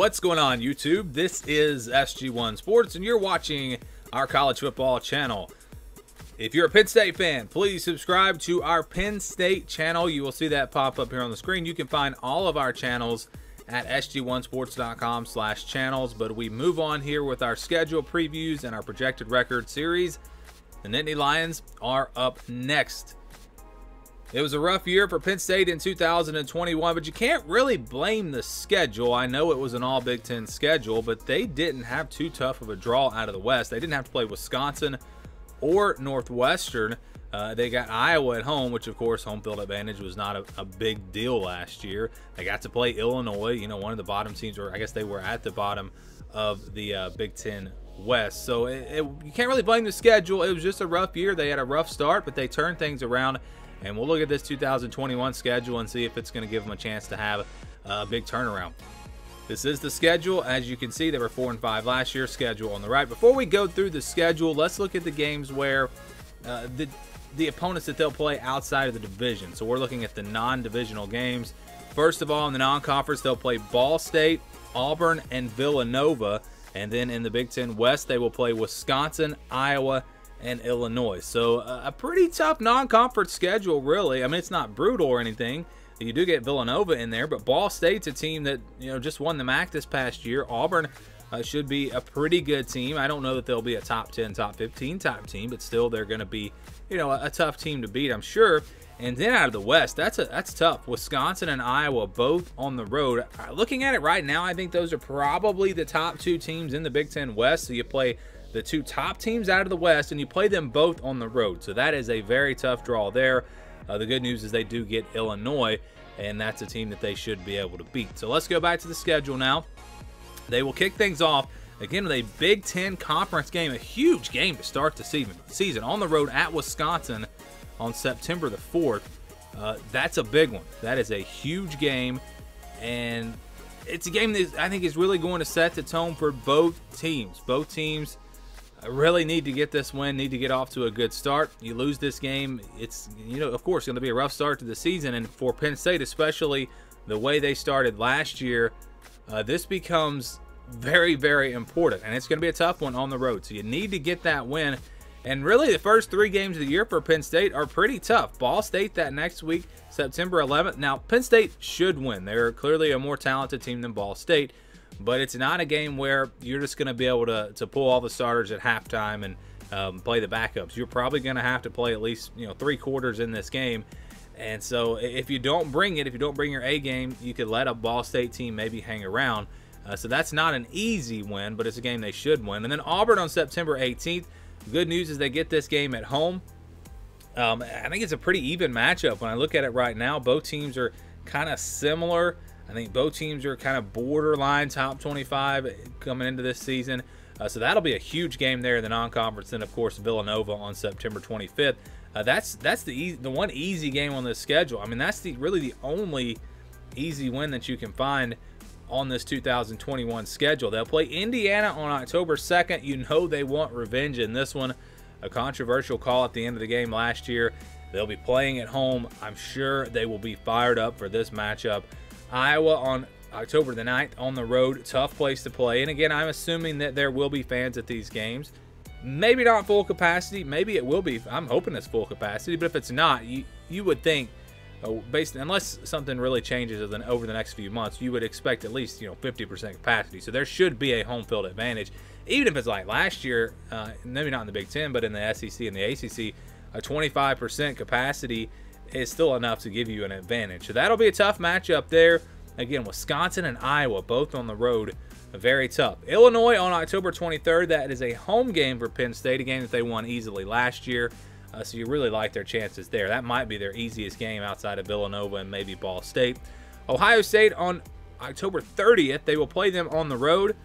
What's going on, YouTube? This is SG1 Sports, and you're watching our college football channel. If you're a Penn State fan, please subscribe to our Penn State channel. You will see that pop up here on the screen. You can find all of our channels at sg1sports.com/channels, but we move on here with our schedule previews and our projected record series. The Nittany Lions are up next. It was a rough year for Penn State in 2021, but you can't really blame the schedule. I know it was an all Big Ten schedule, but they didn't have too tough of a draw out of the West. They didn't have to play Wisconsin or Northwestern. They got Iowa at home, which of course home field advantage was not a big deal last year. They got to play Illinois, you know, one of the bottom teams, or I guess they were at the bottom of the Big Ten West. So you can't really blame the schedule. It was just a rough year. They had a rough start, but they turned things around. And we'll look at this 2021 schedule and see if it's going to give them a chance to have a big turnaround. This is the schedule. As you can see, they were 4-5 last year. Schedule on the right. Before we go through the schedule, let's look at the games where the opponents that they'll play outside of the division. So we're looking at the non-divisional games. First of all, in the non-conference, they'll play Ball State, Auburn, and Villanova. And then in the Big Ten West, they will play Wisconsin, Iowa, and Illinois. So a pretty tough non-conference schedule, really. I mean, it's not brutal or anything. You do get Villanova in there, but Ball State's a team that, you know, just won the MAC this past year. Auburn should be a pretty good team. I don't know that they'll be a top 10, top 15 type team, but still they're going to be, you know, a tough team to beat, I'm sure. And then out of the West, that's tough. Wisconsin and Iowa both on the road. Looking at it right now, I think those are probably the top two teams in the Big Ten West. So you play the two top teams out of the West, and you play them both on the road. So that is a very tough draw there. The good news is they do get Illinois, and that's a team that they should be able to beat. So let's go back to the schedule now. They will kick things off, again, with a Big Ten Conference game, a huge game to start the season on the road at Wisconsin on September the 4th. That's a big one. That is a huge game, and it's a game that I think is really going to set the tone for both teams. Both teams really need to get this win, need to get off to a good start. You lose this game, it's, you know, of course, going to be a rough start to the season. And for Penn State, especially the way they started last year, this becomes very, very important. And it's going to be a tough one on the road. So you need to get that win. And really, the first three games of the year for Penn State are pretty tough. Ball State that next week, September 11th. Now, Penn State should win. They're clearly a more talented team than Ball State. But it's not a game where you're just going to be able to pull all the starters at halftime and play the backups. You're probably going to have to play at least, you know, 3 quarters in this game. And so if you don't bring it, if you don't bring your A game, you could let a Ball State team maybe hang around. So that's not an easy win, but it's a game they should win. And then Auburn on September 18th. Good news is they get this game at home. I think it's a pretty even matchup. When I look at it right now, both teams are kind of similar. I think both teams are kind of borderline top 25 coming into this season. So that'll be a huge game there in the non-conference. Then, of course, Villanova on September 25th. That's the one easy game on this schedule. I mean, that's really the only easy win that you can find on this 2021 schedule. They'll play Indiana on October 2nd. You know they want revenge in this one. A controversial call at the end of the game last year. They'll be playing at home. I'm sure they will be fired up for this matchup. Iowa on October the 9th on the road. Tough place to play. And again, I'm assuming that there will be fans at these games. Maybe not full capacity. Maybe it will be. I'm hoping it's full capacity. But if it's not, you would think, unless something really changes over the next few months, you would expect at least, you know, 50% capacity. So there should be a home field advantage. Even if it's like last year, maybe not in the Big Ten, but in the SEC and the ACC, a 25% capacity is still enough to give you an advantage. So that'll be a tough matchup there. Again, Wisconsin and Iowa both on the road, very tough. Illinois on October 23rd. That is a home game for Penn State, a game that they won easily last year. So you really like their chances there. That might be their easiest game outside of Villanova and maybe Ball State. Ohio State on October 30th. They will play them on the road.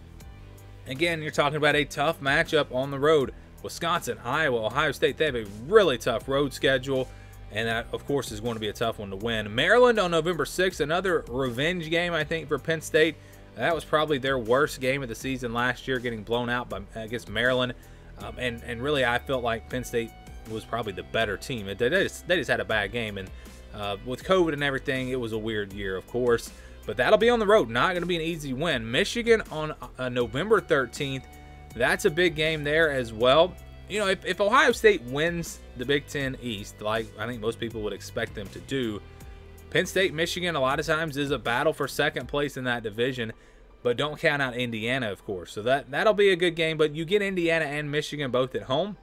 Again, you're talking about a tough matchup on the road. Wisconsin, Iowa, Ohio State, they have a really tough road schedule. And that, of course, is going to be a tough one to win. Maryland on November 6th, another revenge game, I think, for Penn State. That was probably their worst game of the season last year, getting blown out by, against Maryland. And really, I felt like Penn State was probably the better team. They just had a bad game. And with COVID and everything, it was a weird year, of course. but that'll be on the road. Not going to be an easy win. Michigan on November 13th. That's a big game there as well. You know, if Ohio State wins the Big Ten East, like I think most people would expect them to do, Penn State, Michigan, a lot of times is a battle for second place in that division, but don't count out Indiana, of course. So that'll be a good game, but you get Indiana and Michigan both at home.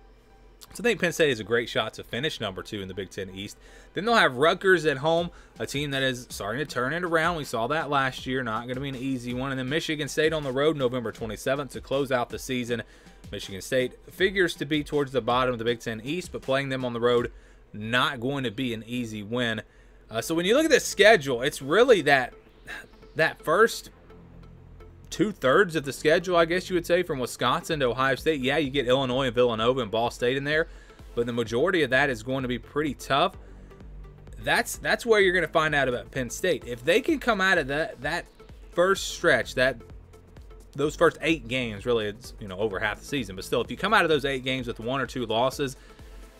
So I think Penn State has a great shot to finish number 2 in the Big Ten East. Then they'll have Rutgers at home, a team that is starting to turn it around. We saw that last year. Not going to be an easy one. And then Michigan State on the road November 27th to close out the season. Michigan State figures to be towards the bottom of the Big Ten East, but playing them on the road, not going to be an easy win. So when you look at the schedule, it's really that first 2/3 of the schedule, I guess you would say, from Wisconsin to Ohio State. Yeah, you get Illinois and Villanova and Ball State in there, but the majority of that is going to be pretty tough. That's where you're going to find out about Penn State. If they can come out of that first stretch, those first 8 games, really, it's, you know, over half the season, but still, if you come out of those 8 games with 1 or 2 losses,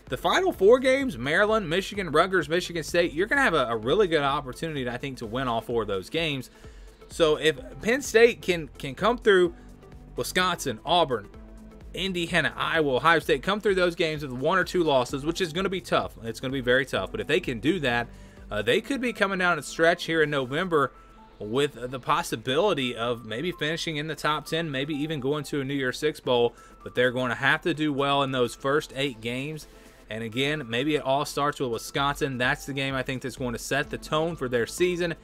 the final 4 games, Maryland, Michigan, Rutgers, Michigan State, you're going to have a really good opportunity, I think, to win all 4 of those games. So if Penn State can come through Wisconsin, Auburn, Indiana, Iowa, Ohio State, come through those games with 1 or 2 losses, which is going to be tough. It's going to be very tough. But if they can do that, they could be coming down a stretch here in November with the possibility of maybe finishing in the top 10, maybe even going to a New Year's Six Bowl. But they're going to have to do well in those first 8 games. And again, maybe it all starts with Wisconsin. That's the game I think that's going to set the tone for their season.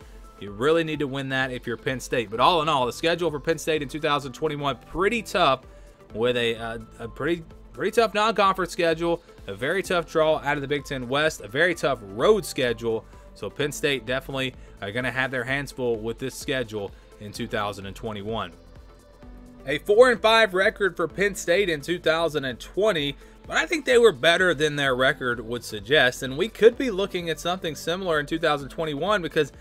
You really need to win that if you're Penn State. But all in all, the schedule for Penn State in 2021, pretty tough, with a pretty tough non-conference schedule, a very tough draw out of the Big Ten West, a very tough road schedule. So Penn State definitely are going to have their hands full with this schedule in 2021. A 4-5 record for Penn State in 2020, but I think they were better than their record would suggest. And we could be looking at something similar in 2021 because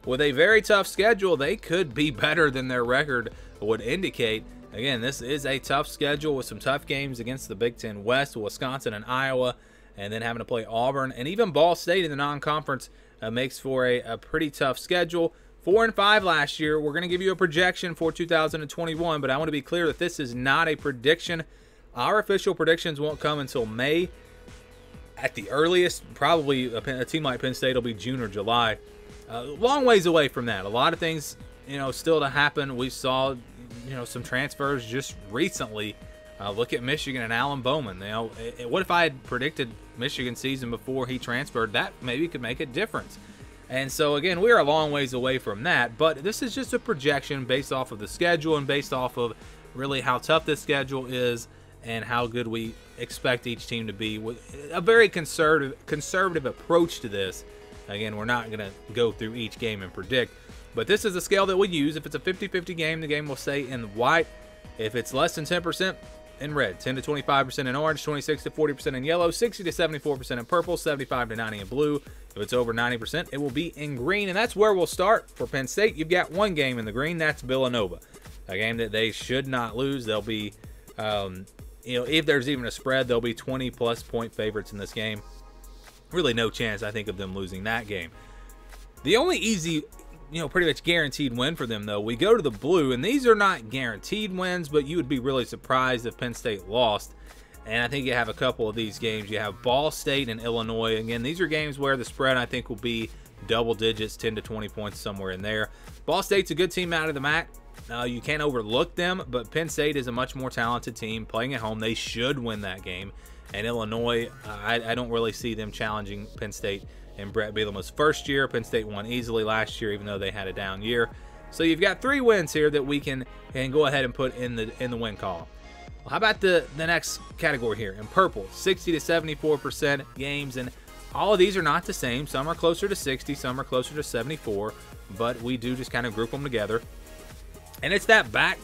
with a very tough schedule, they could be better than their record would indicate. Again, this is a tough schedule with some tough games against the Big Ten West, Wisconsin and Iowa, and then having to play Auburn. And even Ball State in the non-conference makes for a pretty tough schedule. 4-5 last year. We're going to give you a projection for 2021, but I want to be clear that this is not a prediction. Our official predictions won't come until May. At the earliest, probably a team like Penn State will be June or July. Long ways away from that. A lot of things, still to happen. We saw, some transfers just recently. Look at Michigan and Alan Bowman. What if I had predicted Michigan's season before he transferred? That maybe could make a difference. And so, again, we are a long ways away from that. But this is just a projection based off of the schedule and based off of really how tough this schedule is and how good we expect each team to be. With a very conservative approach to this. Again, we're not going to go through each game and predict. But this is a scale that we use. If it's a 50-50 game, the game will stay in white. If it's less than 10%, in red, 10 to 25% in orange, 26 to 40% in yellow, 60 to 74% in purple, 75 to 90 in blue. If it's over 90%, it will be in green, and that's where we'll start for Penn State. You've got one game in the green. That's Villanova, a game that they should not lose. They'll be, if there's even a spread, they'll be 20-plus point favorites in this game. Really no chance, I think, of them losing that game. The only easy, pretty much guaranteed win for them, though, we go to the blue, and these are not guaranteed wins, but you would be really surprised if Penn State lost. And I think you have a couple of these games. You have Ball State and Illinois. Again, these are games where the spread, I think, will be double digits, 10 to 20 points, somewhere in there. Ball State's a good team out of the MAC. You can't overlook them, but Penn State is a much more talented team playing at home. They should win that game. And Illinois, I don't really see them challenging Penn State in Brett Bielema's first year. Penn State won easily last year, even though they had a down year. So you've got 3 wins here that we can go ahead and put in the win column. Well, how about the next category here? In purple, 60 to 74% games, and all of these are not the same. Some are closer to 60, some are closer to 74, but we do just kind of group them together. And it's that back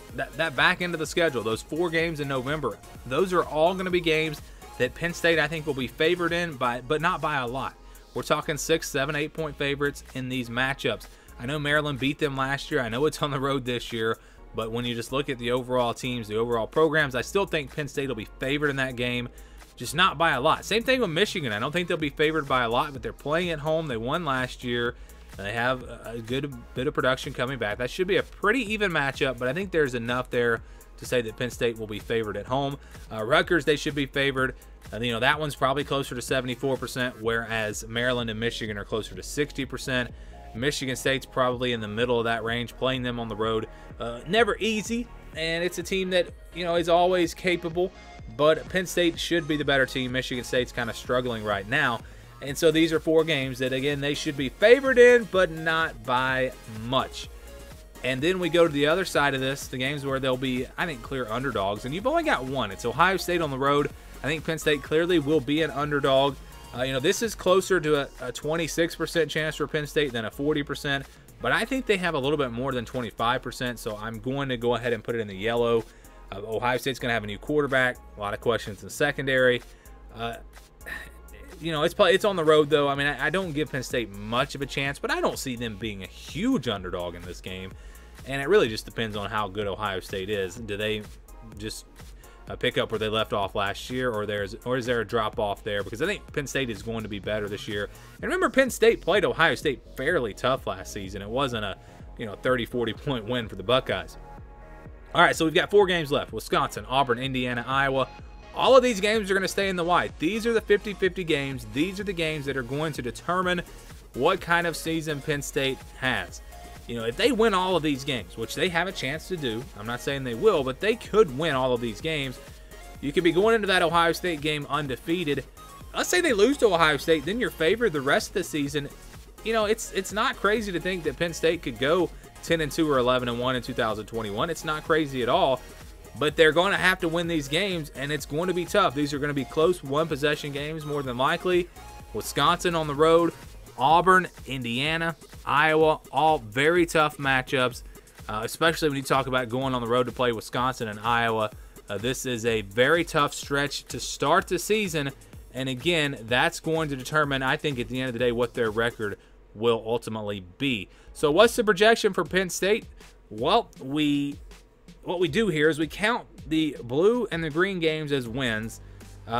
end of the schedule, those 4 games in November. Those are all going to be games that Penn State, I think, will be favored in, but not by a lot. We're talking 6, 7, 8 point favorites in these matchups. I know Maryland beat them last year. I know it's on the road this year. But when you just look at the overall teams, the overall programs, I still think Penn State will be favored in that game, just not by a lot. Same thing with Michigan. I don't think they'll be favored by a lot, but they're playing at home. They won last year. They have a good bit of production coming back. That should be a pretty even matchup, but I think there's enough there to say that Penn State will be favored at home. Rutgers, they should be favored. That one's probably closer to 74%, whereas Maryland and Michigan are closer to 60%. Michigan State's probably in the middle of that range, playing them on the road. Never easy, and it's a team that, is always capable, but Penn State should be the better team. Michigan State's kind of struggling right now. And so these are 4 games that, again, they should be favored in, but not by much. And then we go to the other side of this, the games where they'll be, I think, clear underdogs. And you've only got one. It's Ohio State on the road. I think Penn State clearly will be an underdog. This is closer to a 26% chance for Penn State than a 40%. But I think they have a little bit more than 25%, so I'm going to go ahead and put it in the yellow. Ohio State's going to have a new quarterback. A lot of questions in the secondary. It's on the road, though. I mean, I don't give Penn State much of a chance, but I don't see them being a huge underdog in this game. And it really just depends on how good Ohio State is. Do they just pick up where they left off last year, or is there a drop-off there? Because I think Penn State is going to be better this year. And remember, Penn State played Ohio State fairly tough last season. It wasn't a 30, 40-point win for the Buckeyes. All right, so we've got 4 games left. Wisconsin, Auburn, Indiana, Iowa. All of these games are going to stay in the white. These are the 50-50 games. These are the games that are going to determine what kind of season Penn State has. If they win all of these games, which they have a chance to do, I'm not saying they will, but they could win all of these games. You could be going into that Ohio State game undefeated. Let's say they lose to Ohio State, then you're favored the rest of the season. It's not crazy to think that Penn State could go 10-2 or 11-1 in 2021. It's not crazy at all. But they're going to have to win these games, and it's going to be tough. These are going to be close one-possession games more than likely. Wisconsin on the road, Auburn, Indiana, Iowa, all very tough matchups, especially when you talk about going on the road to play Wisconsin and Iowa. This is a very tough stretch to start the season, and again, that's going to determine, I think, at the end of the day, what their record will ultimately be. So what's the projection for Penn State? Well, what we do here is we count the blue and the green games as wins.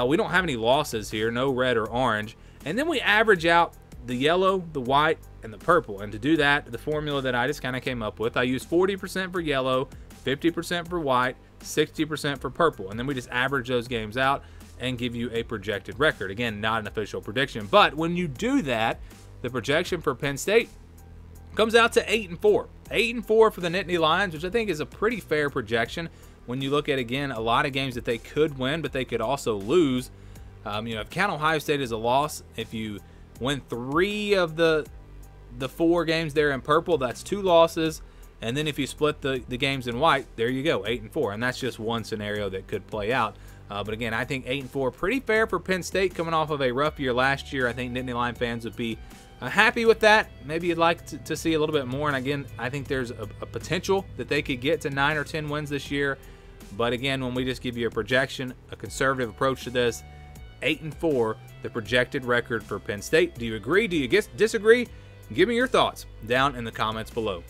We don't have any losses here, no red or orange. And then we average out the yellow, the white, and the purple. And to do that, the formula that I just kind of came up with, I use 40% for yellow, 50% for white, 60% for purple. And then we just average those games out and give you a projected record. Again, not an official prediction. But when you do that, the projection for Penn State comes out to 8-4. 8-4 for the Nittany Lions, which I think is a pretty fair projection when you look at, again, a lot of games that they could win, but they could also lose. If count Ohio State as a loss, if you win 3 of the 4 games there in purple, that's 2 losses. And then if you split the games in white, there you go, 8-4. And that's just one scenario that could play out. But again, I think 8-4, pretty fair for Penn State coming off of a rough year last year. I think Nittany Lion fans would be happy with that. Maybe you'd like to see a little bit more. And again, I think there's a potential that they could get to 9 or 10 wins this year. But again, when we just give you a projection, a conservative approach to this, 8-4, the projected record for Penn State. Do you agree? Do you disagree? Give me your thoughts down in the comments below.